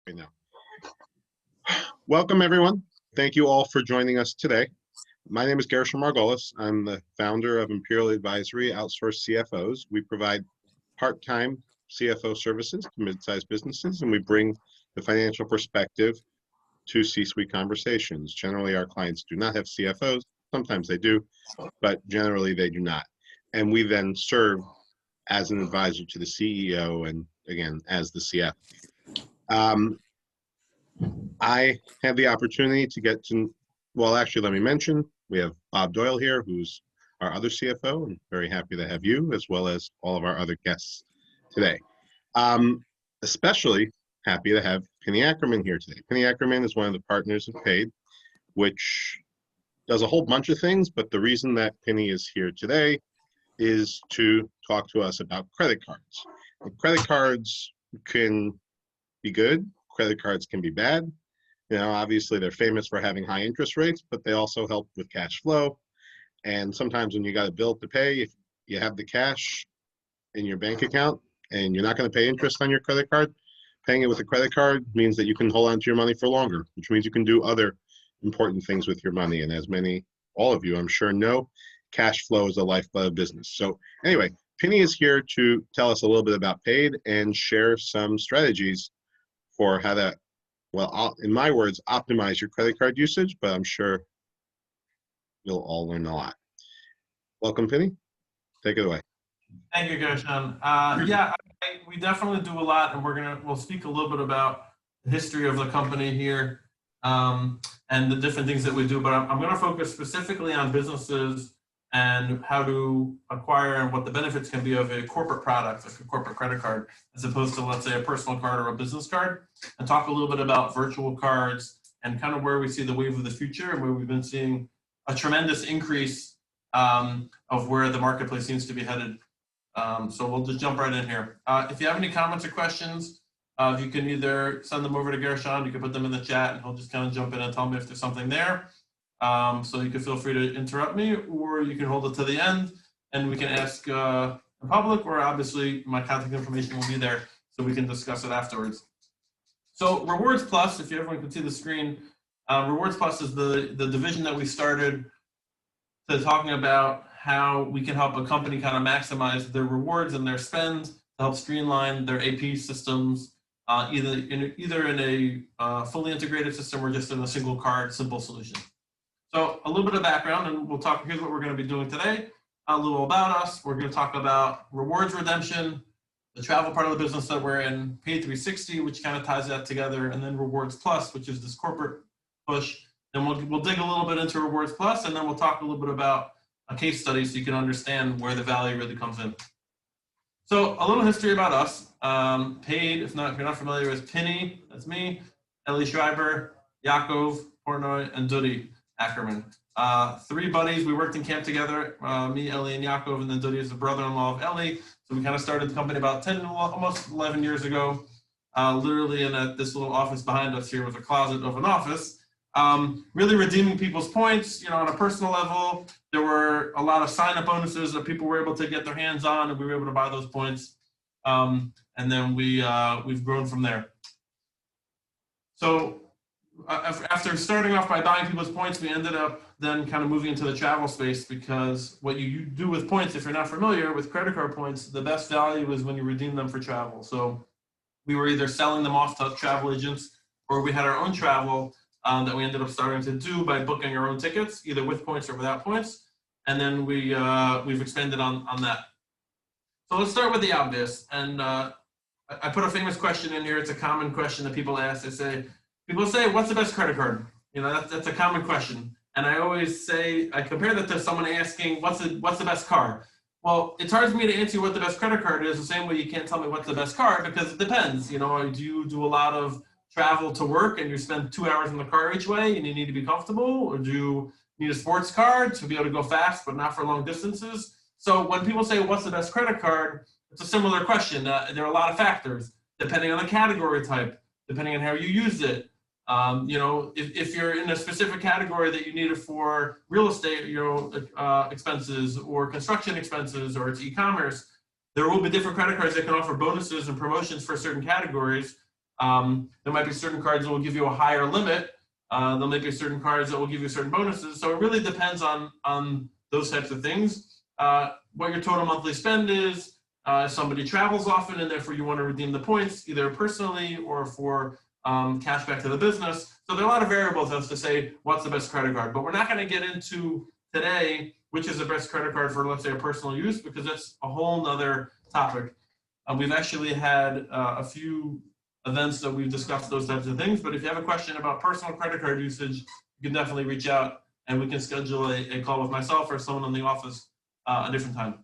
right now. Welcome, everyone. Thank you all for joining us today. My name is Gershon. I'm the founder of Imperial Advisory Outsourced CFOs. We provide part-time CFO services to mid-sized businesses, and we bring the financial perspective to C-suite conversations. Generally, our clients do not have CFOs. Sometimes they do, but generally they do not. And we then serve as an advisor to the CEO and, again, as the CFO. I have the opportunity to get to, well, actually, let me mention, we have Bob Doyle here, who's our other CFO, and very happy to have you, as well as all of our other guests today. Especially happy to have Pinny Ackerman here today. Pinny Ackerman is one of the partners of PEYD, which does a whole bunch of things, but the reason that Pinny is here today is to talk to us about credit cards. And credit cards can be good, credit cards can be bad. You know, obviously they're famous for having high interest rates, but they also help with cash flow. And sometimes when you got a bill to pay, if you have the cash in your bank account and you're not going to pay interest on your credit card, paying it with a credit card means that you can hold on to your money for longer, which means you can do other important things with your money. And as all of you, I'm sure know, cash flow is the lifeblood of business. So anyway, Pinny is here to tell us a little bit about PEYD and share some strategies for how to, well, in my words, optimize your credit card usage, but I'm sure you'll all learn a lot. Welcome, Pinny. Take it away. Thank you, Gershon. We definitely do a lot, and we'll speak a little bit about the history of the company here and the different things that we do. But I'm going to focus specifically on businesses and how to acquire and what the benefits can be of a corporate product, like a corporate credit card, as opposed to, let's say, a personal card or a business card, and talk a little bit about virtual cards and kind of where we see the wave of the future and where we've been seeing a tremendous increase of where the marketplace seems to be headed. So we'll just jump right in here. If you have any comments or questions, you can either send them over to Gershon, you can put them in the chat, and he'll just kind of jump in and tell me if there's something there. So you can feel free to interrupt me, or you can hold it to the end, and we can ask the public, or obviously my contact information will be there, so we can discuss it afterwards. So Rewards Plus, if everyone can see the screen, Rewards Plus is the division that we started to talking about how we can help a company kind of maximize their rewards and their spend to help streamline their AP systems, either in a fully integrated system or just in a single card, simple solution. So a little bit of background, and we'll talk, here's what we're going to be doing today. A little about us. We're going to talk about rewards redemption, the travel part of the business that we're in, PEYD 360, which kind of ties that together, and then Rewards Plus, which is this corporate push. Then we'll dig a little bit into Rewards Plus, and then we'll talk a little bit about a case study so you can understand where the value really comes in. So a little history about us. PEYD, if you're not familiar, is Pinny, that's me, Ellie Schreiber, Yaakov, Portnoy, and Dudi Ackerman. Three buddies, we worked in camp together, me, Ellie, and Yaakov, and then Dudi is the brother-in-law of Ellie. So we kind of started the company about almost 11 years ago. Literally in this little office behind us here was a closet of an office. Really redeeming people's points, you know, on a personal level. There were a lot of sign-up bonuses that people were able to get their hands on, and we were able to buy those points. And then we've grown from there. So after starting off by buying people's points, we ended up then kind of moving into the travel space, because what you do with points, if you're not familiar with credit card points, the best value is when you redeem them for travel. So we were either selling them off to travel agents, or we had our own travel that we ended up starting to do by booking our own tickets, either with points or without points. And then we've expanded on that. So let's start with the obvious. And I put a famous question in here. It's a common question that people ask. People say, what's the best credit card? You know, that's a common question. And I always say, I compare that to someone asking, what's the best car? Well, it's hard for me to answer you what the best credit card is, the same way you can't tell me what's the best car, because it depends. You know, do you do a lot of travel to work and you spend 2 hours in the car each way and you need to be comfortable? Or do you need a sports card to be able to go fast, but not for long distances? So when people say, what's the best credit card? It's a similar question. There are a lot of factors, depending on the category type, depending on how you use it. You know, if you're in a specific category that you need it for real estate, you know, expenses or construction expenses, or it's e-commerce, there will be different credit cards that can offer bonuses and promotions for certain categories. There might be certain cards that will give you a higher limit. There might be certain cards that will give you certain bonuses. So it really depends on those types of things. What your total monthly spend is. If somebody travels often and therefore you want to redeem the points either personally or for cash back to the business. So there are a lot of variables as to say what's the best credit card. But we're not going to get into today which is the best credit card for, let's say, a personal use, because that's a whole nother topic. We've actually had a few events that we've discussed those types of things. But if you have a question about personal credit card usage, you can definitely reach out and we can schedule a call with myself or someone in the office a different time.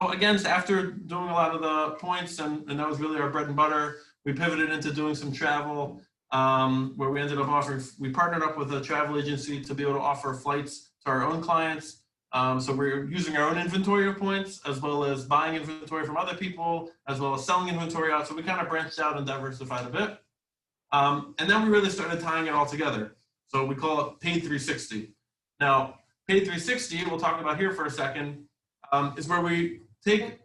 So again, after doing a lot of the points, and that was really our bread and butter, we pivoted into doing some travel, where we ended up offering, we partnered up with a travel agency to be able to offer flights to our own clients. So we're using our own inventory of points, as well as buying inventory from other people, as well as selling inventory out. So we kind of branched out and diversified a bit. And then we really started tying it all together. So we call it PEYD 360. Now, PEYD 360, we'll talk about here for a second, is where we take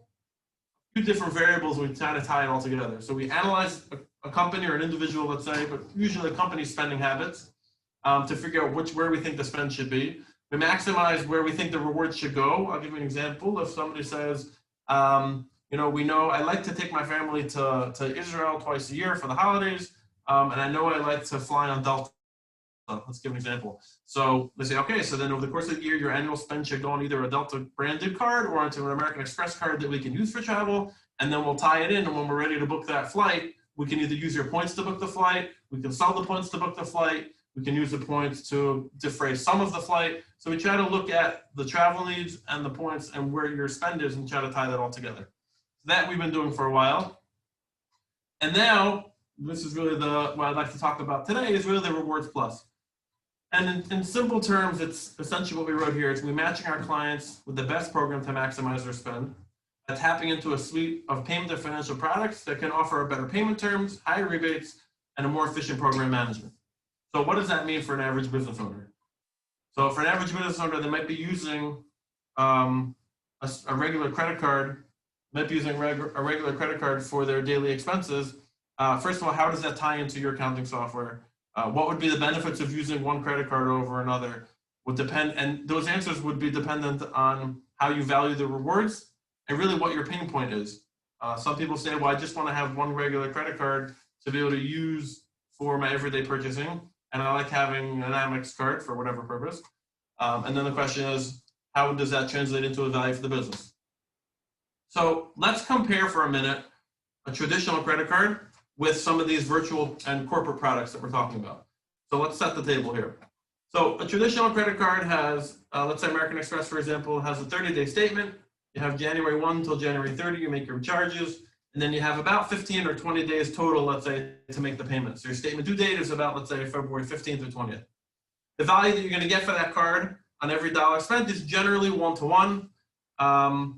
two different variables and we try to tie it all together. So we analyze a company or an individual, let's say, but usually a company's spending habits, to figure out where we think the spend should be. We maximize where we think the rewards should go. I'll give you an example. If somebody says, you know, we know I like to take my family to Israel twice a year for the holidays, and I know I like to fly on Delta. Let's give an example. So they say, okay, so then over the course of the year, your annual spend should go on either a Delta branded card or onto an American Express card that we can use for travel, and then we'll tie it in, and when we're ready to book that flight, we can either use your points to book the flight, we can sell the points to book the flight, we can use the points to defray some of the flight. So we try to look at the travel needs and the points and where your spend is and try to tie that all together. So that we've been doing for a while. And now, this is really what I'd like to talk about today is really the Rewards Plus. And in simple terms, it's essentially what we wrote here. It's we matching our clients with the best program to maximize their spend, tapping into a suite of payment and financial products that can offer better payment terms, higher rebates, and a more efficient program management. So what does that mean for an average business owner? So for an average business owner, they might be using a regular credit card, might be using a regular credit card for their daily expenses. First of all, how does that tie into your accounting software? What would be the benefits of using one credit card over another? Would depend, and those answers would be dependent on how you value the rewards and really what your pain point is. Some people say, well, I just want to have one regular credit card to be able to use for my everyday purchasing, and I like having an Amex card for whatever purpose. And then the question is, how does that translate into a value for the business? So let's compare for a minute a traditional credit card with some of these virtual and corporate products that we're talking about. So let's set the table here. So a traditional credit card has, let's say American Express, for example, has a 30-day statement. You have January 1 until January 30, you make your charges, and then you have about 15 or 20 days total, let's say, to make the payment. So your statement due date is about, let's say, February 15th or 20th. The value that you're gonna get for that card on every dollar spent is generally 1-to-1.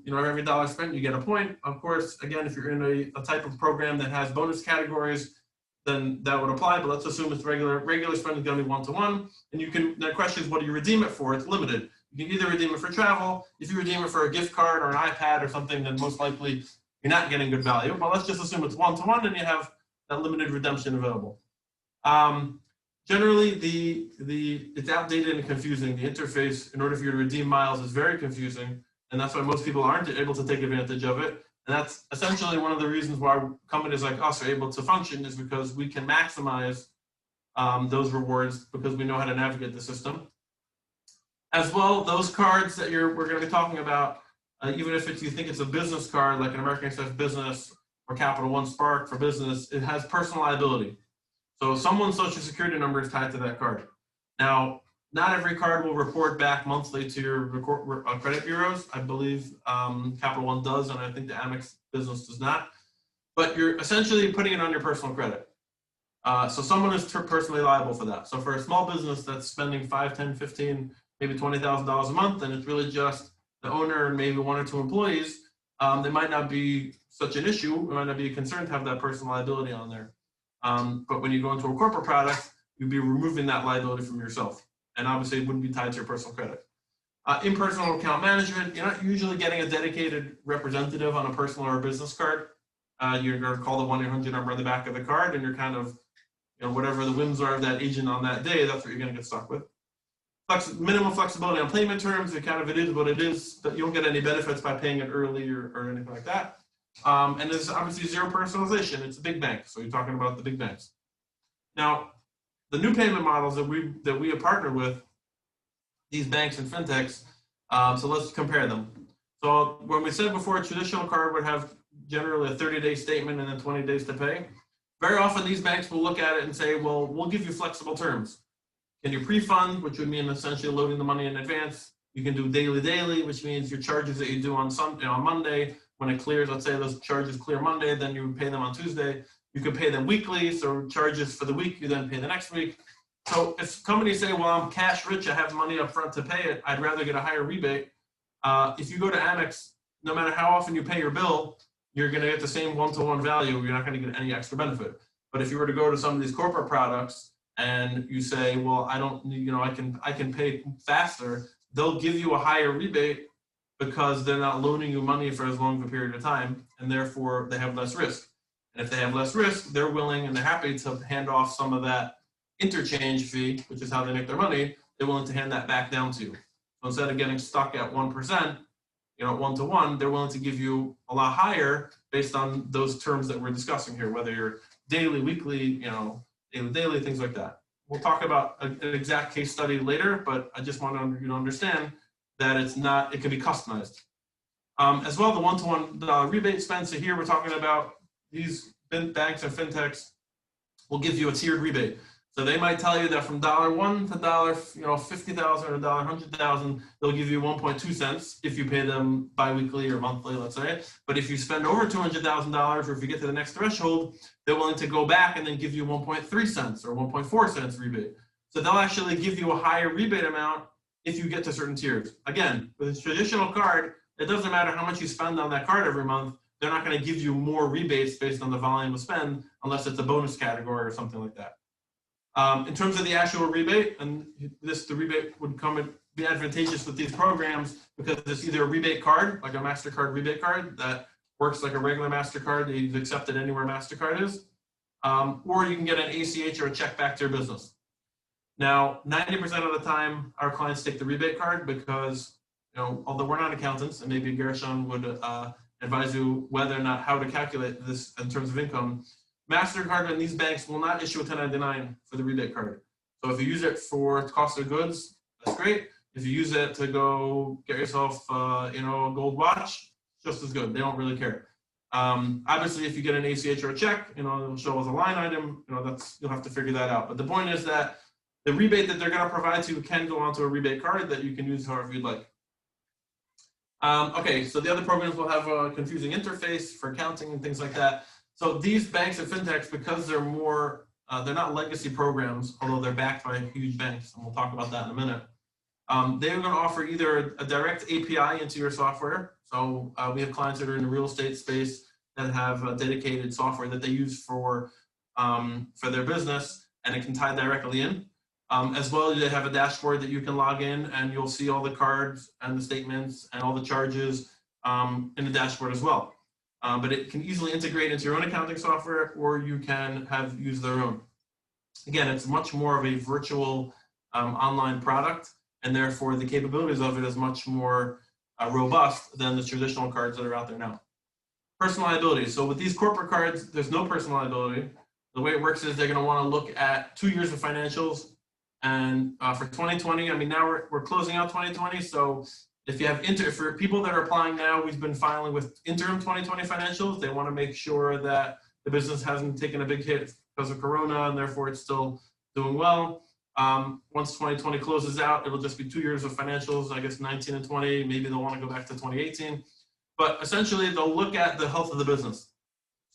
You know, every dollar spent, you get a point. Of course, again, if you're in a type of program that has bonus categories, then that would apply, but let's assume it's regular spend is gonna be 1-to-1. And you can, the question is, what do you redeem it for? It's limited. You can either redeem it for travel. If you redeem it for a gift card or an iPad or something, then most likely you're not getting good value. But let's just assume it's 1-to-1 and you have that limited redemption available. Generally, it's outdated and confusing. The interface, in order for you to redeem miles, is very confusing. And that's why most people aren't able to take advantage of it. And that's essentially one of the reasons why companies like us are able to function, is because we can maximize those rewards because we know how to navigate the system. As well, those cards that we're going to be talking about, even if you think it's a business card like an American Express Business or Capital One Spark for business, it has personal liability. So someone's social security number is tied to that card. Now, not every card will report back monthly to your credit bureaus. I believe Capital One does, and I think the Amex Business does not. But you're essentially putting it on your personal credit. So someone is personally liable for that. So for a small business that's spending $5, $10, $15, maybe $20,000 a month, and it's really just the owner and maybe 1 or 2 employees, there might not be such an issue. It might not be a concern to have that personal liability on there. But when you go into a corporate product, you'd be removing that liability from yourself. And obviously it wouldn't be tied to your personal credit. Impersonal account management, you're not usually getting a dedicated representative on a personal or a business card. you're going to call the 1-800 number on the back of the card, and you're kind of, whatever the whims are of that agent on that day, that's what you're going to get stuck with. Minimum flexibility on payment terms. It is what it is. But you don't get any benefits by paying it early or anything like that. And there's obviously zero personalization. It's a big bank, so you're talking about the big banks. Now, the new payment models that we have partnered with, these banks and fintechs. So let's compare them. So when we said before, a traditional card would have generally a 30-day statement and then 20 days to pay. Very often these banks will look at it and say, well, we'll give you flexible terms. Can you pre-fund, which would mean essentially loading the money in advance. You can do daily, which means your charges that you do on Monday, when it clears, let's say those charges clear Monday, then you pay them on Tuesday. You can pay them weekly, so charges for the week, you then pay the next week. So if companies say, well, I'm cash rich, I have money up front to pay it, I'd rather get a higher rebate. If you go to Amex, no matter how often you pay your bill, you're going to get the same one-to-one value. You're not going to get any extra benefit. But if you were to go to some of these corporate products and you say, well, I don't need, I can pay faster, they'll give you a higher rebate because they're not loaning you money for as long of a period of time, and therefore they have less risk. And if they have less risk, they're willing and they're happy to hand off some of that interchange fee, which is how they make their money. They're willing to hand that back down to you. So instead of getting stuck at 1%, one-to-one, they're willing to give you a lot higher based on those terms that we're discussing here, whether you're daily, weekly, daily, things like that. We'll talk about an exact case study later, but I just want you to understand that it can be customized. As well, the one-to-one rebate spend. So here we're talking about these banks and fintechs will give you a tiered rebate. So they might tell you that from $1 to $50,000 or $100,000, they'll give you 1.2 cents if you pay them biweekly or monthly, let's say. But if you spend over $200,000 or if you get to the next threshold, they're willing to go back and then give you 1.3 cents or 1.4 cents rebate. So they'll actually give you a higher rebate amount if you get to certain tiers. Again, with a traditional card, it doesn't matter how much you spend on that card every month. They're not going to give you more rebates based on the volume of spend unless it's a bonus category or something like that. In terms of the actual rebate, and the rebate would be advantageous with these programs because it's either a rebate card, like a MasterCard rebate card that works like a regular MasterCard that you've accepted anywhere MasterCard is, or you can get an ACH or a check back to your business. Now, 90% of the time, our clients take the rebate card because, although we're not accountants, and maybe Gershon would advise you whether or not how to calculate this in terms of income, MasterCard and these banks will not issue a 1099 for the rebate card. So if you use it for cost of goods, that's great. If you use it to go get yourself, a gold watch, just as good. They don't really care. Obviously, if you get an ACH or a check, it'll show as a line item. You'll have to figure that out. But the point is that the rebate that they're going to provide to you can go onto a rebate card that you can use however you'd like. Okay, so the other programs will have a confusing interface for accounting and things like that. So these banks and fintechs, because they're they're not legacy programs, although they're backed by huge banks, and we'll talk about that in a minute. They're going to offer either a direct API into your software. So we have clients that are in the real estate space that have dedicated software that they use for their business, and it can tie directly in. As well, they have a dashboard that you can log in, and you'll see all the cards and the statements and all the charges in the dashboard as well. But it can easily integrate into your own accounting software, or you can use their own. Again, it's much more of a virtual online product, and therefore the capabilities of it is much more robust than the traditional cards that are out there now. Personal liability. So with these corporate cards, there's no personal liability. The way it works is they're going to want to look at 2 years of financials. And for 2020, now we're closing out 2020. So if you have for people that are applying now, we've been filing with interim 2020 financials. They want to make sure that the business hasn't taken a big hit because of Corona, and therefore it's still doing well. Once 2020 closes out, it'll just be 2 years of financials, I guess 19 and 20. Maybe they'll want to go back to 2018. But essentially, they'll look at the health of the business.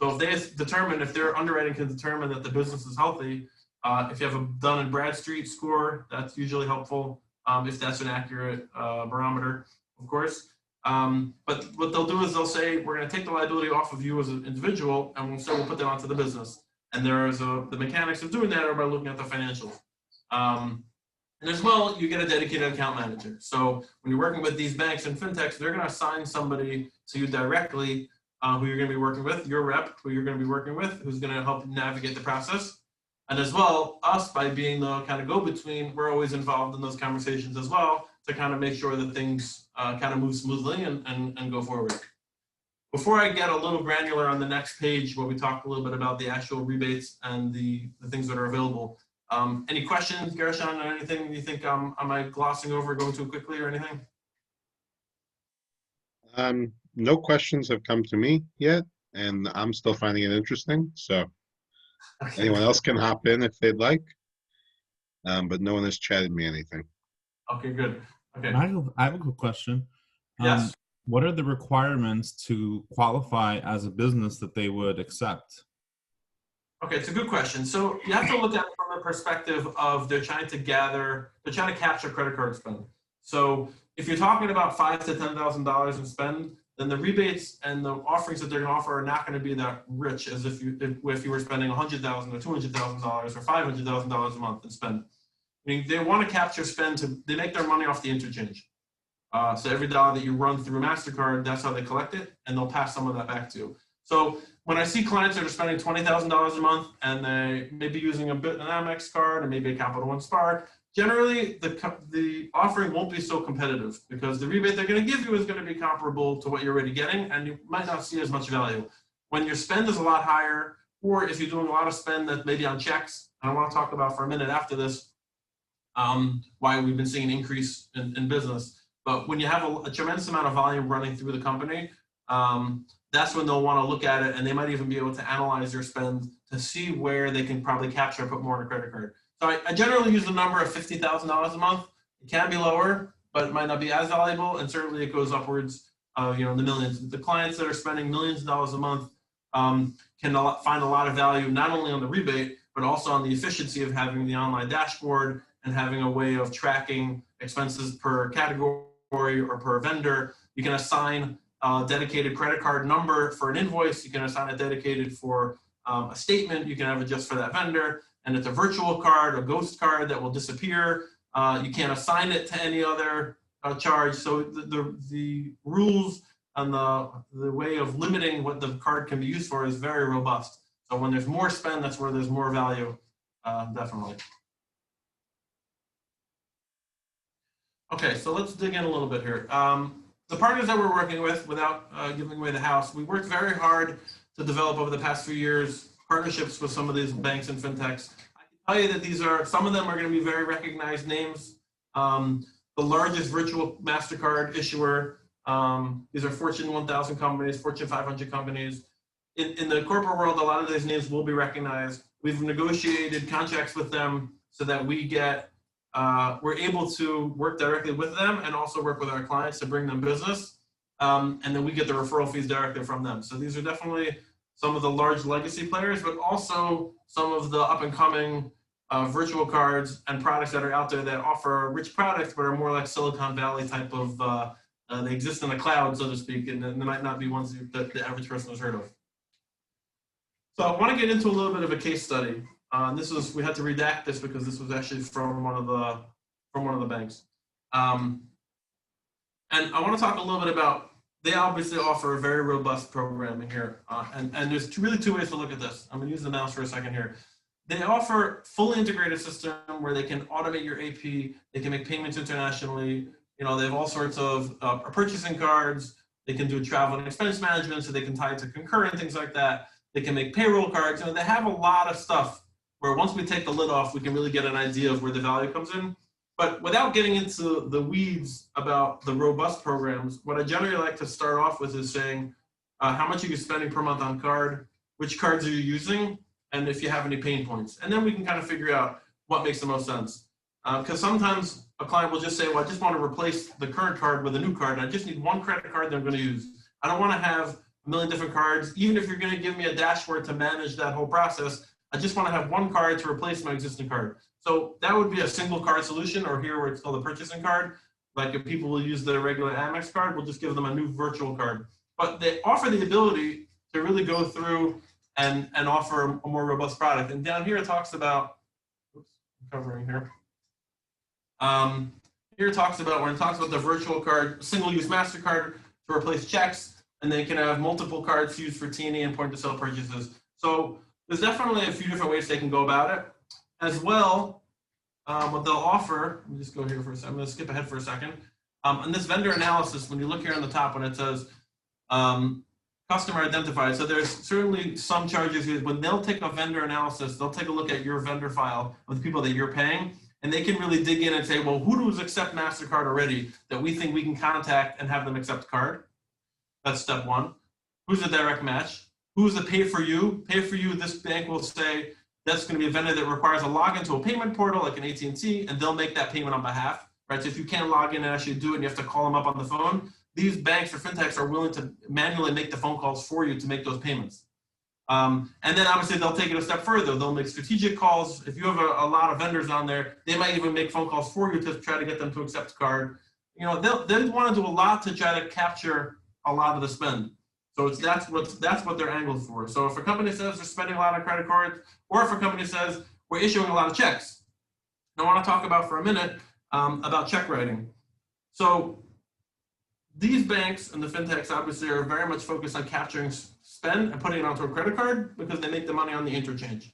So if their underwriting can determine that the business is healthy, if you have a Dun and Bradstreet score, that's usually helpful. If that's an accurate barometer, of course. But what they'll do is they'll say, we're going to take the liability off of you as an individual, and we'll put that onto the business. And the mechanics of doing that are by looking at the financials. And as well, you get a dedicated account manager. So when you're working with these banks and fintechs, they're going to assign somebody to you directly who you're going to be working with, your rep, who you're going to be working with, who's going to help you navigate the process. And as well, us, by being the kind of go-between, we're always involved in those conversations as well to kind of make sure that things kind of move smoothly and go forward. Before I get a little granular on the next page, where we talk a little bit about the actual rebates and the things that are available, any questions, Gershon, or anything you think am I glossing over, going too quickly or anything? No questions have come to me yet, and I'm still finding it interesting. So Okay, anyone good. else can hop in if they'd like, but no one has chatted me anything. Okay, good. Okay. I have a quick question. Yes. What are the requirements to qualify as a business that they would accept? Okay, it's a good question. So you have to look at it from the perspective of they're trying to capture credit card spend. So if you're talking about $5,000 to $10,000 in spend, then the rebates and the offerings that they're going to offer are not going to be that rich as if you were spending $100,000 or $200,000 or $500,000 a month in spend. I mean, they want to capture spend they make their money off the interchange. So every dollar that you run through MasterCard, that's how they collect it, and they'll pass some of that back to you. So when I see clients that are spending $20,000 a month and they may be using an Amex card and maybe a Capital One Spark, generally the offering won't be so competitive because the rebate they're going to give you is going to be comparable to what you're already getting, and you might not see as much value. When your spend is a lot higher, or if you're doing a lot of spend that maybe on checks, and I want to talk about for a minute after this why we've been seeing an increase in business. But when you have a tremendous amount of volume running through the company, that's when they'll want to look at it, and they might even be able to analyze your spend to see where they can probably capture and put more on a credit card. So I generally use the number of $50,000 a month. It can be lower, but it might not be as valuable, and certainly it goes upwards, in the millions. The clients that are spending millions of dollars a month can find a lot of value, not only on the rebate, but also on the efficiency of having the online dashboard and having a way of tracking expenses per category or per vendor. You can assign a dedicated credit card number for an invoice. You can assign it dedicated for a statement. You can have it just for that vendor. And it's a virtual card, a ghost card that will disappear. You can't assign it to any other charge. So the rules and the way of limiting what the card can be used for is very robust. So when there's more spend, that's where there's more value, definitely. Okay, so let's dig in a little bit here. The partners that we're working with, without giving away the house, we worked very hard to develop over the past few years partnerships with some of these banks and fintechs. I can tell you that some of them are going to be very recognized names. The largest virtual MasterCard issuer, these are Fortune 1000 companies, Fortune 500 companies. In the corporate world, a lot of these names will be recognized. We've negotiated contracts with them so that we're able to work directly with them and also work with our clients to bring them business. And then we get the referral fees directly from them. So these are definitely some of the large legacy players, but also some of the up and coming virtual cards and products that are out there that offer rich products, but are more like Silicon Valley type of, they exist in the cloud, so to speak, and they might not be ones that the average person has heard of. So I want to get into a little bit of a case study. We had to redact this because this was actually from one of the banks. And I want to talk a little bit about, they obviously offer a very robust program in here. And there's really two ways to look at this. I'm going to use the mouse for a second here. They offer fully integrated system where they can automate your AP, they can make payments internationally. They have all sorts of purchasing cards. They can do travel and expense management, so they can tie it to Concur and things like that. They can make payroll cards. They have a lot of stuff where once we take the lid off, we can really get an idea of where the value comes in. But without getting into the weeds about the robust programs, what I generally like to start off with is saying, how much are you spending per month on card? Which cards are you using? And if you have any pain points. And then we can kind of figure out what makes the most sense. Because sometimes a client will just say, well, I just want to replace the current card with a new card. And I just need one credit card that I'm going to use. I don't want to have a million different cards. Even if you're going to give me a dashboard to manage that whole process, I just want to have one card to replace my existing card. So that would be a single card solution, or here where it's called a purchasing card. Like if people will use the regular Amex card, we'll just give them a new virtual card. But they offer the ability to really go through and offer a more robust product. And down here it talks about, oops, I'm covering here. Here it talks about, when it talks about the virtual card, single-use MasterCard to replace checks, and they can have multiple cards used for T&E and point-to-sale purchases. So there's definitely a few different ways they can go about it. As well, what they'll offer, let me just go here for a second. I'm going to skip ahead for a second. In this vendor analysis, when you look here on the top, when it says customer identified, so there's certainly some charges here. When they'll take a vendor analysis, they'll take a look at your vendor file of the people that you're paying, and they can really dig in and say, well, who does accept MasterCard already that we think we can contact and have them accept card? That's step one. Who's the direct match? Who's the pay for you? Pay for you, this bank will say, that's going to be a vendor that requires a login to a payment portal like an AT&T, and they'll make that payment on behalf, right? So if you can't log in and actually do it and you have to call them up on the phone, these banks or fintechs are willing to manually make the phone calls for you to make those payments. And then obviously they'll take it a step further. They'll make strategic calls. If you have a lot of vendors on there, they might even make phone calls for you to try to get them to accept the card. You know, they'll want to do a lot to try to capture a lot of the spend. So that's what they're angled for. So if a company says they're spending a lot on credit cards, or if a company says we're issuing a lot of checks, I want to talk about for a minute about check writing. So these banks and the fintechs obviously are very much focused on capturing spend and putting it onto a credit card because they make the money on the interchange.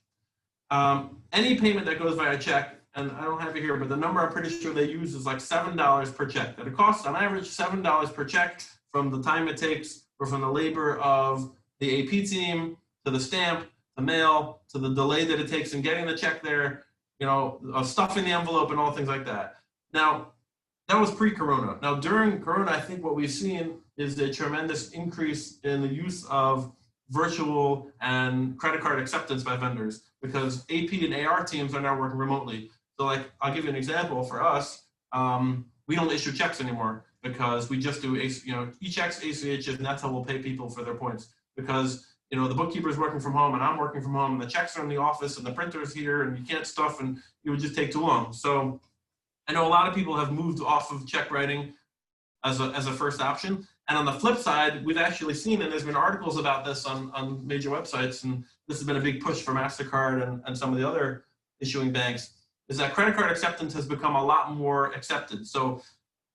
Any payment that goes via check, and I don't have it here, but the number I'm pretty sure they use is like $7 per check. That it costs on average $7 per check from the time it takes or from the labor of the AP team to the stamp, the mail, to the delay that it takes in getting the check there, you know, stuffing the envelope and all things like that. Now, that was pre-Corona. Now, during Corona, I think what we've seen is a tremendous increase in the use of virtual and credit card acceptance by vendors because AP and AR teams are now working remotely. So like, I'll give you an example for us. We don't issue checks anymore because we just do, e-checks, ACHs, and that's how we'll pay people for their points. Because, you know, the bookkeeper's working from home and I'm working from home and the checks are in the office and the printer's here and you can't stuff and it would just take too long. So I know a lot of people have moved off of check writing as a first option. And on the flip side, we've actually seen, and there's been articles about this on major websites, and this has been a big push for MasterCard and some of the other issuing banks, is that credit card acceptance has become a lot more accepted. So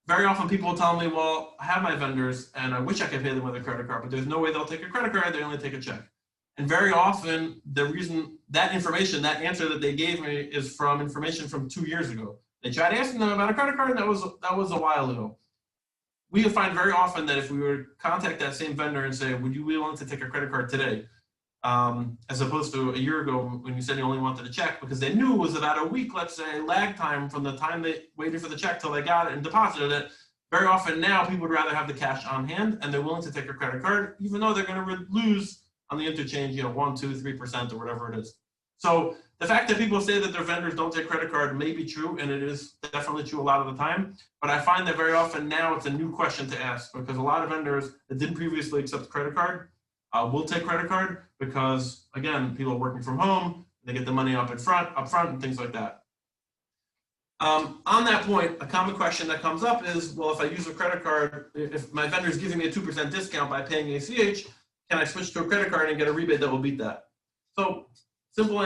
very often people will tell me, well, I have my vendors and I wish I could pay them with a credit card, but there's no way they'll take a credit card, they only take a check. And very often the reason that information, that answer that they gave me is from information from 2 years ago. They tried asking them about a credit card, and that was a while ago. We find very often that if we were to contact that same vendor and say, would you be willing to take a credit card today? As opposed to a year ago when you said you only wanted a check, because they knew it was about a week, let's say, lag time from the time they waited for the check till they got it and deposited it. Very often now people would rather have the cash on hand and they're willing to take a credit card, even though they're going to lose on the interchange, 1, 2, 3% or whatever it is. So the fact that people say that their vendors don't take credit card may be true, and it is definitely true a lot of the time. But I find that very often now it's a new question to ask because a lot of vendors that didn't previously accept credit card will take credit card because, again, people are working from home, they get the money up front, and things like that. On that point, a common question that comes up is, well, if I use a credit card, if my vendor is giving me a 2% discount by paying ACH, can I switch to a credit card and get a rebate that will beat that? So simple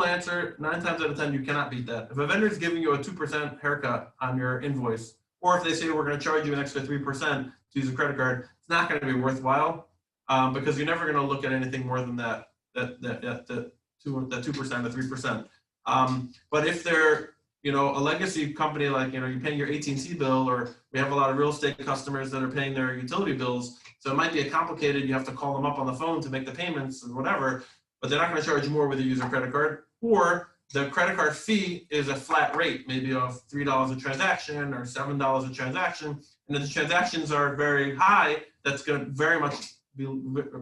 answer, 9 times out of 10, you cannot beat that. If a vendor is giving you a 2% haircut on your invoice, or if they say we're going to charge you an extra 3% to use a credit card, it's not going to be worthwhile because you're never going to look at anything more than that 2% or 3%. But if they're a legacy company like you're paying your AT&T bill, or we have a lot of real estate customers that are paying their utility bills, so it might be complicated. You have to call them up on the phone to make the payments and whatever. But they're not going to charge you more whether you use a credit card, or the credit card fee is a flat rate, maybe of $3 a transaction or $7 a transaction. And if the transactions are very high, that's going to very much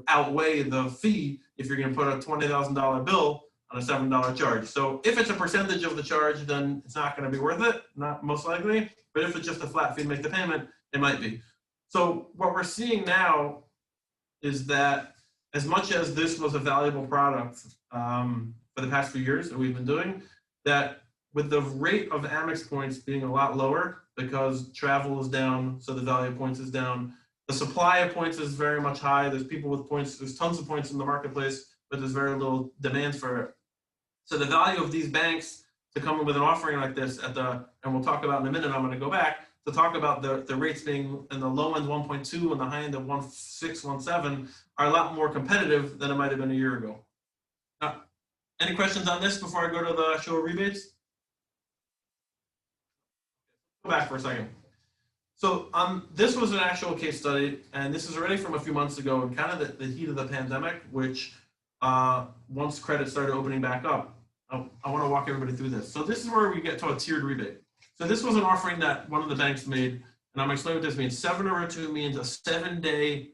outweigh the fee if you're going to put a $20,000 bill on a $7 charge. So if it's a percentage of the charge, then it's not going to be worth it, not most likely. But if it's just a flat fee to make the payment, it might be. So what we're seeing now is that as much as this was a valuable product for the past few years that we've been doing, that with the rate of Amex points being a lot lower because travel is down, so the value of points is down. The supply of points is very much high. There's people with points. There's tons of points in the marketplace, but there's very little demand for it. So the value of these banks to come in with an offering like this and we'll talk about in a minute, I'm going to go back, to talk about the rates being in the low end 1.2 and the high end of 1.617 are a lot more competitive than it might have been a year ago. Any questions on this before I go to the actual rebates? Go back for a second. So this was an actual case study, and this is already from a few months ago, and kind of the heat of the pandemic, which once credit started opening back up, I want to walk everybody through this. So this is where we get to a tiered rebate. So this was an offering that one of the banks made, and I'm going to explain what this means. 7/2 means a 7-day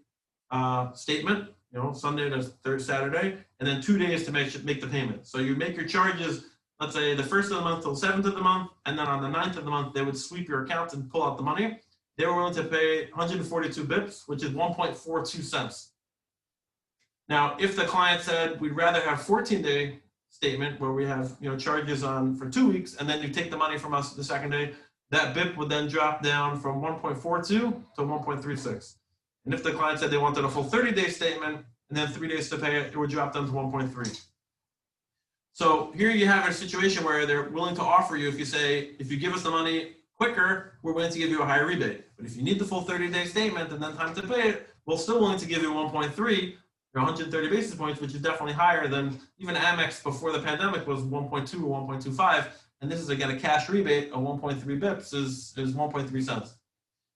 statement, Sunday to third Saturday, and then 2 days to make the payment. So you make your charges, let's say the 1st of the month till the 7th of the month, and then on the 9th of the month, they would sweep your account and pull out the money. They were willing to pay 142 bips, which is 1.42 cents. Now, if the client said, we'd rather have 14-day statement where we have charges on for 2 weeks, and then you take the money from us the second day, that BIP would then drop down from 1.42 to 1.36. And if the client said they wanted a full 30-day statement and then 3 days to pay it, it would drop down to 1.3. So here you have a situation where they're willing to offer you, if you give us the money quicker, we're willing to give you a higher rebate. But if you need the full 30-day statement and then time to pay it, we're still willing to give you 1.3, 130 basis points, which is definitely higher than even Amex before the pandemic was 1.2 or 1.25. And this is, again, a cash rebate of 1.3 bips is 1.3 cents.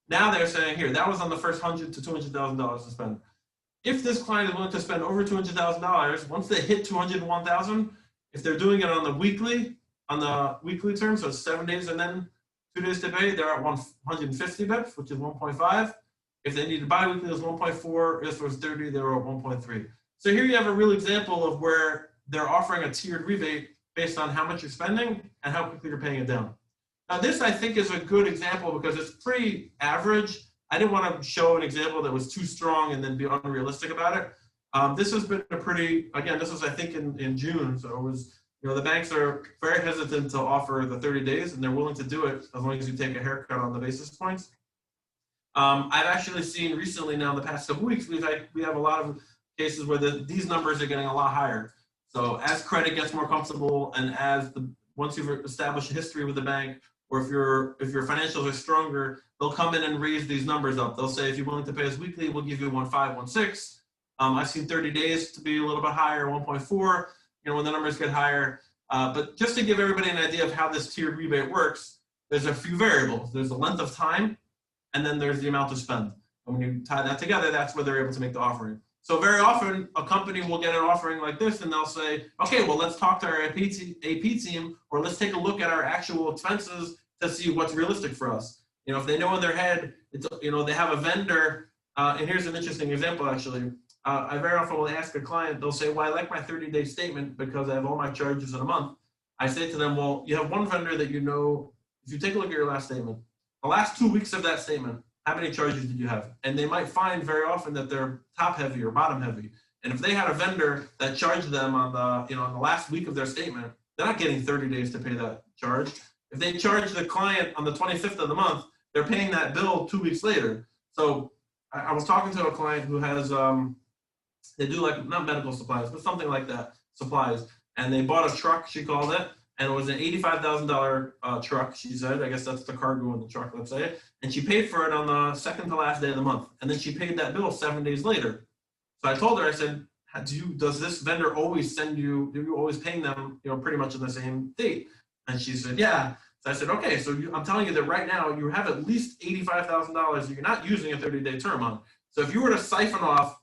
Now they're saying here, that was on the first $100,000 to $200,000 to spend. If this client is willing to spend over $200,000, once they hit $201,000, if they're doing it on the weekly term, so it's 7 days and then 2 days to pay, they're at 150 bips, which is 1.5. If they needed bi-weekly, it was 1.4. If it was 30, they were at 1.3. So here you have a real example of where they're offering a tiered rebate based on how much you're spending and how quickly you're paying it down. Now this, I think, is a good example because it's pretty average. I didn't want to show an example that was too strong and then be unrealistic about it. This has been this was, I think, in June. So it was, the banks are very hesitant to offer the 30 days, and they're willing to do it as long as you take a haircut on the basis points. I've actually seen recently now in the past couple weeks, we have a lot of cases where these numbers are getting a lot higher. So as credit gets more comfortable, and once you've established a history with the bank, or if your financials are stronger, they'll come in and raise these numbers up. They'll say, if you're willing to pay us weekly, we'll give you 1.5, 1.6. I've seen 30 days to be a little bit higher, 1.4. When the numbers get higher. But just to give everybody an idea of how this tiered rebate works, there's a few variables. There's the length of time, and then there's the amount to spend. And when you tie that together, that's where they're able to make the offering. So very often, a company will get an offering like this, and they'll say, okay, well, let's talk to our AP team, or let's take a look at our actual expenses to see what's realistic for us. If they know in their head, they have a vendor, and here's an interesting example, actually. I very often will ask a client, they'll say, well, I like my 30-day statement because I have all my charges in a month. I say to them, well, you have one vendor that if you take a look at your last statement, the last 2 weeks of that statement, how many charges did you have? And they might find very often that they're top heavy or bottom heavy. And if they had a vendor that charged them on the last week of their statement, they're not getting 30 days to pay that charge. If they charge the client on the 25th of the month, they're paying that bill 2 weeks later. So I was talking to a client who has, they do not medical supplies, but something like that, supplies. And they bought a truck, she called it, and it was an $85,000 truck, she said. I guess that's the cargo in the truck, let's say. And she paid for it on the second to last day of the month. And then she paid that bill 7 days later. So I told her, I said, does this vendor always are you always paying them, pretty much on the same date? And she said, yeah. So I said, okay, so I'm telling you that right now you have at least $85,000 you're not using a 30-day term on. So if you were to siphon off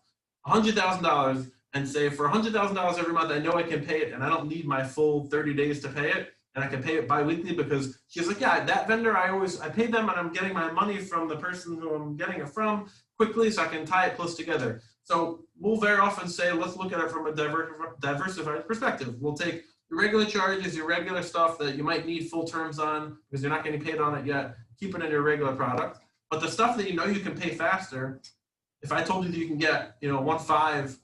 $100,000 and say, for $100,000 every month, I know I can pay it and I don't need my full 30 days to pay it, and I can pay it bi-weekly, because she's like, yeah, that vendor, I paid them and I'm getting my money from the person who I'm getting it from quickly, so I can tie it close together. So we'll very often say, let's look at it from a diversified perspective. We'll take your regular charges, your regular stuff that you might need full terms on because you're not getting paid on it yet, keep it in your regular product. But the stuff that you can pay faster, if I told you that you can get 1.5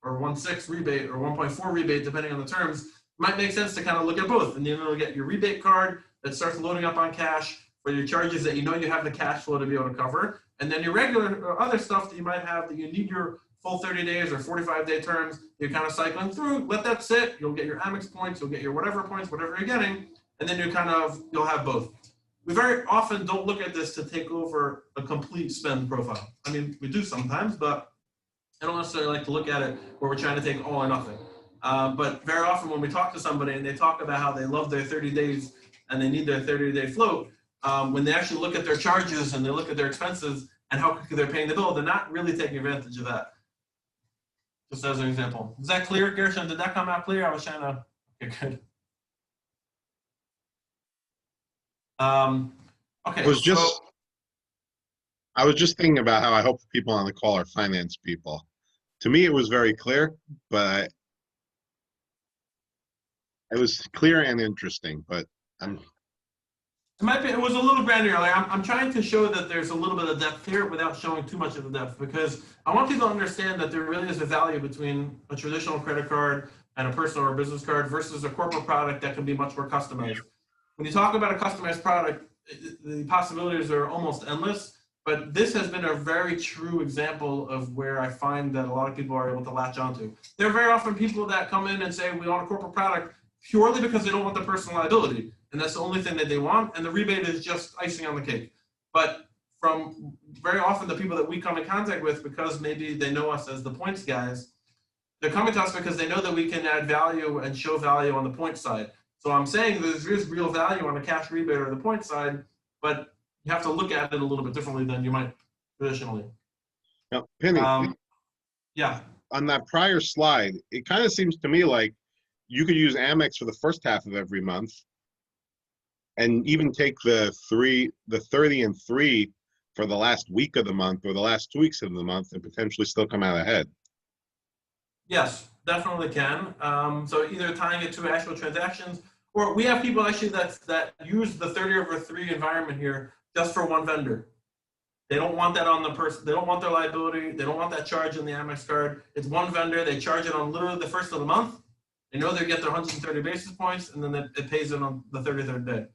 or 1.6 rebate or 1.4 rebate, depending on the terms, it might make sense to kind of look at both. And you'll get your rebate card that starts loading up on cash for your charges that you have the cash flow to be able to cover. And then your regular or other stuff that you might have that you need your full 30 days or 45-day terms, you're kind of cycling through, let that sit, you'll get your Amex points, you'll get your whatever points, whatever you're getting, and then you'll have both. we very often don't look at this to take over a complete spend profile. I mean, we do sometimes, but I don't necessarily like to look at it where we're trying to take all or nothing. But very often when we talk to somebody and they talk about how they love their 30 days and they need their 30-day float, when they actually look at their charges and they look at their expenses and how quickly they're paying the bill, they're not really taking advantage of that. Just as an example. Is that clear, Gershon? Did that come out clear? I was trying to, okay, good. Okay, I was just thinking about how I hope the people on the call are finance people. To me, it was very clear, but it was clear and interesting, but it was a little granular. I'm trying to show that there's a little bit of depth here without showing too much of the depth, because I want people to understand that there really is a value between a traditional credit card and a personal or business card versus a corporate product that can be much more customized. When you talk about a customized product, the possibilities are almost endless, but this has been a very true example of where I find that a lot of people are able to latch onto. There are very often people that come in and say, we want a corporate product purely because they don't want the personal liability. And that's the only thing that they want. And the rebate is just icing on the cake. But from very often the people that we come in contact with, because maybe they know us as the points guys, they're coming to us because they know that we can add value and show value on the point side. So I'm saying there is real value on the cash rebate or the point side, but you have to look at it a little bit differently than you might traditionally. now, Penny, Yeah. on that prior slide, it kind of seems to me like you could use Amex for the first half of every month and even take the 30 and 3 for the last week of the month or the last 2 weeks of the month and potentially still come out ahead. Yes, definitely can. So either tying it to actual transactions, or we have people actually that use the 30/3 environment here just for one vendor. They don't want that on the person. They don't want their liability. They don't want that charge in the Amex card. It's one vendor. They charge it on literally the first of the month. They know they get their 130 basis points, and then it pays it on the 33rd day.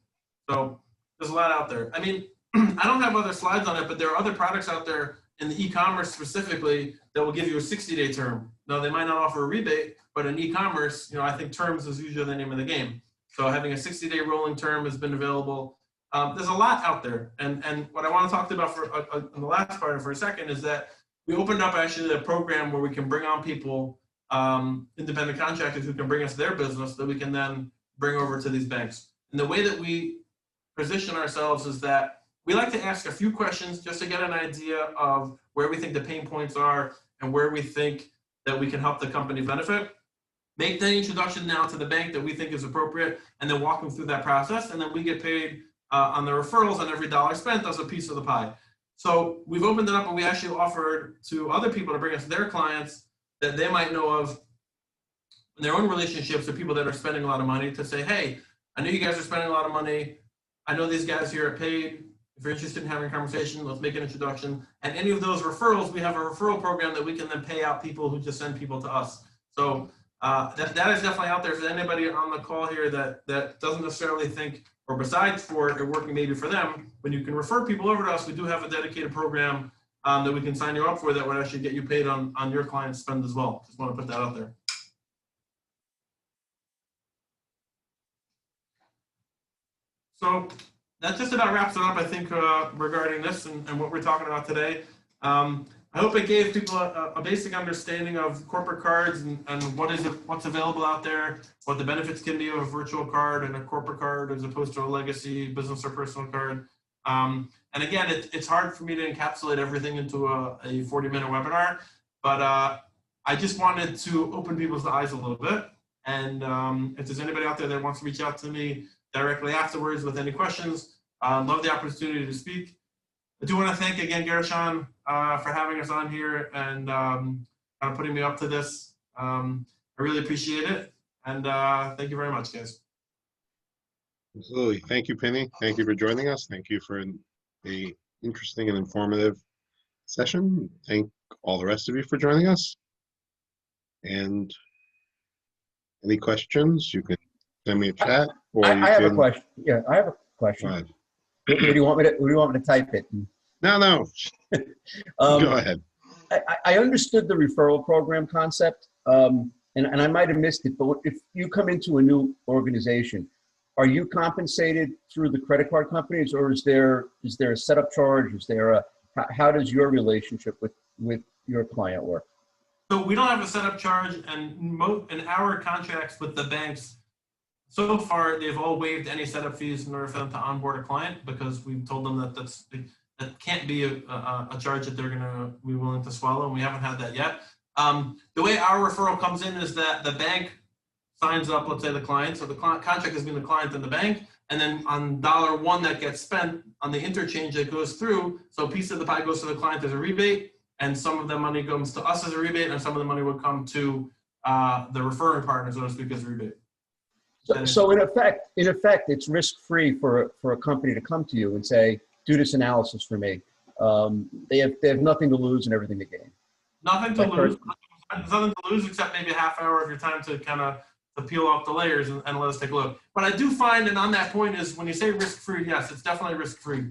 So there's a lot out there. I mean, I don't have other slides on it, but there are other products out there in the e-commerce specifically that will give you a 60-day term. Now, they might not offer a rebate, but in e-commerce, I think terms is usually the name of the game. So having a 60-day rolling term has been available. There's a lot out there. And what I want to talk about in the last part for a second is that we opened up actually a program where we can bring on people, independent contractors who can bring us their business that we can then bring over to these banks. And the way that we position ourselves is that we like to ask a few questions just to get an idea of where we think the pain points are and where we think that we can help the company benefit. Make the introduction now to the bank that we think is appropriate, and then walk them through that process. And then we get paid on the referrals on every dollar spent as a piece of the pie. So we've opened it up, and we actually offered to other people to bring us their clients that they might know of in their own relationships with people that are spending a lot of money, to say, hey, I know you guys are spending a lot of money. I know these guys here are paid. If you're interested in having a conversation, let's make an introduction. And any of those referrals, we have a referral program that we can then pay out people who just send people to us. So that is definitely out there for anybody on the call here that doesn't necessarily think, or besides for it working maybe for them, when you can refer people over to us, we do have a dedicated program that we can sign you up for that would actually get you paid on your client's spend as well. Just want to put that out there. So that just about wraps it up, I think, regarding this and what we're talking about today. I hope it gave people a basic understanding of corporate cards and what's available out there, what the benefits can be of a virtual card and a corporate card as opposed to a legacy business or personal card. And again, it's hard for me to encapsulate everything into a 40-minute webinar, but I just wanted to open people's eyes a little bit. And if there's anybody out there that wants to reach out to me directly afterwards with any questions, I'd love the opportunity to speak. I do want to thank again Gershon for having us on here and kind of putting me up to this. I really appreciate it. And thank you very much, guys. Absolutely. Thank you, Penny. Thank you for joining us. Thank you for an interesting and informative session. Thank all the rest of you for joining us. And any questions, you can send me a chat. Or I have a question. Yeah, I have a question. Go ahead. Where do you want me to type it? No. Go ahead. I understood the referral program concept, and I might have missed it, but if you come into a new organization, are you compensated through the credit card companies, or is there a setup charge? Is there a how does your relationship with your client work? So we don't have a setup charge, and in our contracts with the banks, so far they've all waived any setup fees in order for them to onboard a client, because we've told them that that can't be a charge that they're going to be willing to swallow, and we haven't had that yet. The way our referral comes in is that the bank signs up, let's say, the client. So the contract is between the client and the bank. And then on $1 that gets spent on the interchange that goes through, so a piece of the pie goes to the client as a rebate, and some of the money comes to us as a rebate, and some of the money would come to the referring partner, so to speak, as a rebate. So in effect, it's risk-free for a company to come to you and say, do this analysis for me. They have nothing to lose and everything to gain. Nothing to lose. There's nothing to lose except maybe a half hour of your time to kind of peel off the layers and let us take a look. But I do find, and on that point is, when you say risk-free, yes, it's definitely risk-free.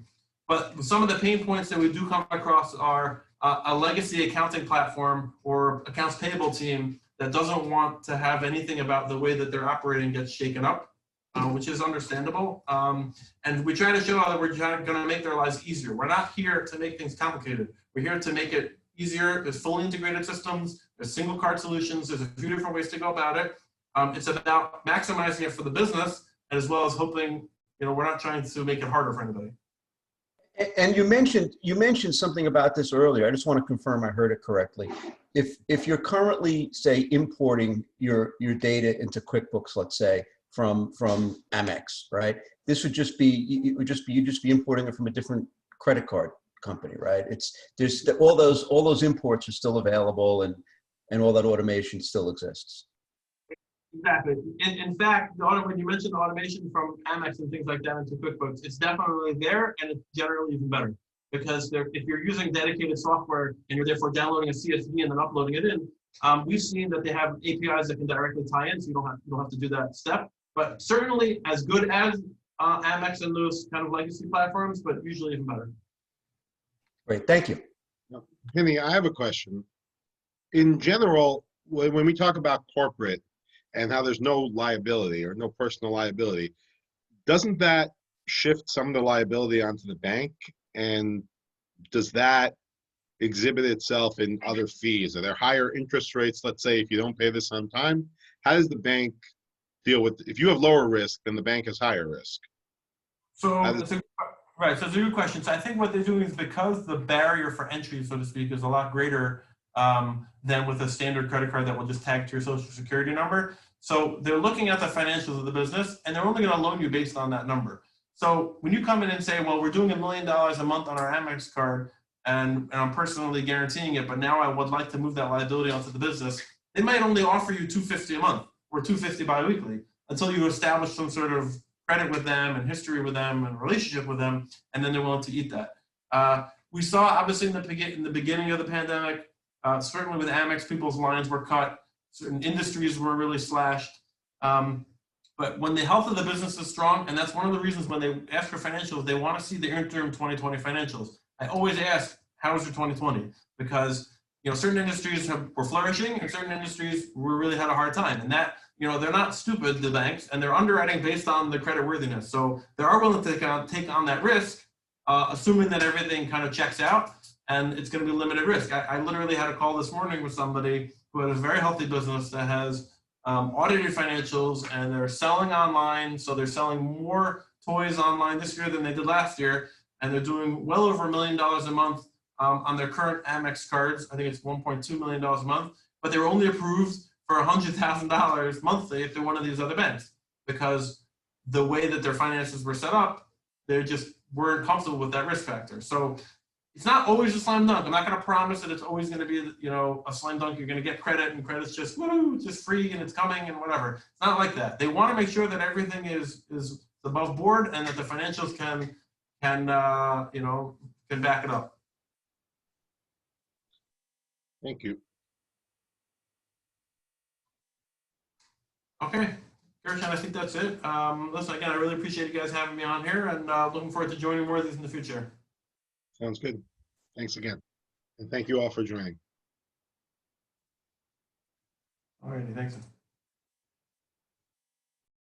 But some of the pain points that we do come across are a legacy accounting platform or accounts payable team that doesn't want to have anything about the way that they're operating gets shaken up, which is understandable. And we try to show that we're going to make their lives easier. We're not here to make things complicated. We're here to make it easier. There's fully integrated systems. There's single card solutions. There's a few different ways to go about it. It's about maximizing it for the business, as well as hoping, we're not trying to make it harder for anybody. And you mentioned something about this earlier. I just want to confirm I heard it correctly. If you're currently, say, importing your data into QuickBooks, let's say, from Amex, right? This would just be you'd just be importing it from a different credit card company, right? There's all those imports are still available, and all that automation still exists. Exactly. In fact, when you mentioned the automation from Amex and things like that into QuickBooks, it's definitely there, and it's generally even better, because if you're using dedicated software and you're therefore downloading a CSV and then uploading it in, we've seen that they have APIs that can directly tie in, so you don't have to do that step. But certainly as good as Amex and those kind of legacy platforms, but usually even better. Great, thank you. Penny, I have a question. In general, when we talk about corporate and how there's no liability or no personal liability, doesn't that shift some of the liability onto the bank? And does that exhibit itself in other fees? Are there higher interest rates, let's say, if you don't pay this on time? How does the bank deal with, if you have lower risk, then the bank has higher risk? So it's a good question. So I think what they're doing is, because the barrier for entry, so to speak, is a lot greater than with a standard credit card that will just tag to your social security number. So they're looking at the financials of the business, and they're only going to loan you based on that number. So when you come in and say, well, we're doing $1 million a month on our Amex card, and I'm personally guaranteeing it, but now I would like to move that liability onto the business, they might only offer you $250 a month or $250 biweekly until you establish some sort of credit with them and history with them and relationship with them, and then they're willing to eat that. We saw, obviously, in the beginning of the pandemic, certainly with Amex, people's lines were cut. Certain industries were really slashed. But when the health of the business is strong, and that's one of the reasons when they ask for financials, they want to see the interim 2020 financials. I always ask, how was your 2020? Because certain industries were flourishing, and certain industries really had a hard time. And that, they're not stupid, the banks, and they're underwriting based on the credit worthiness. So they are willing to take on that risk, assuming that everything kind of checks out, and it's going to be limited risk. I literally had a call this morning with somebody who had a very healthy business that has audited financials, and they're selling online. So they're selling more toys online this year than they did last year, and they're doing well over $1 million a month on their current Amex cards. I think it's $1.2 million a month, but they were only approved for $100,000 monthly if they're one of these other banks, because the way that their finances were set up, they just weren't comfortable with that risk factor. So it's not always a slam dunk. I'm not going to promise that it's always going to be, a slam dunk. You're going to get credit, and credit's just just free, and it's coming and whatever. It's not like that. They want to make sure that everything is above board, and that the financials can back it up. Thank you. Okay, Gershon, I think that's it. Listen, again, I really appreciate you guys having me on here, and looking forward to joining more of these in the future. Sounds good. Thanks again. And thank you all for joining. All righty, thanks.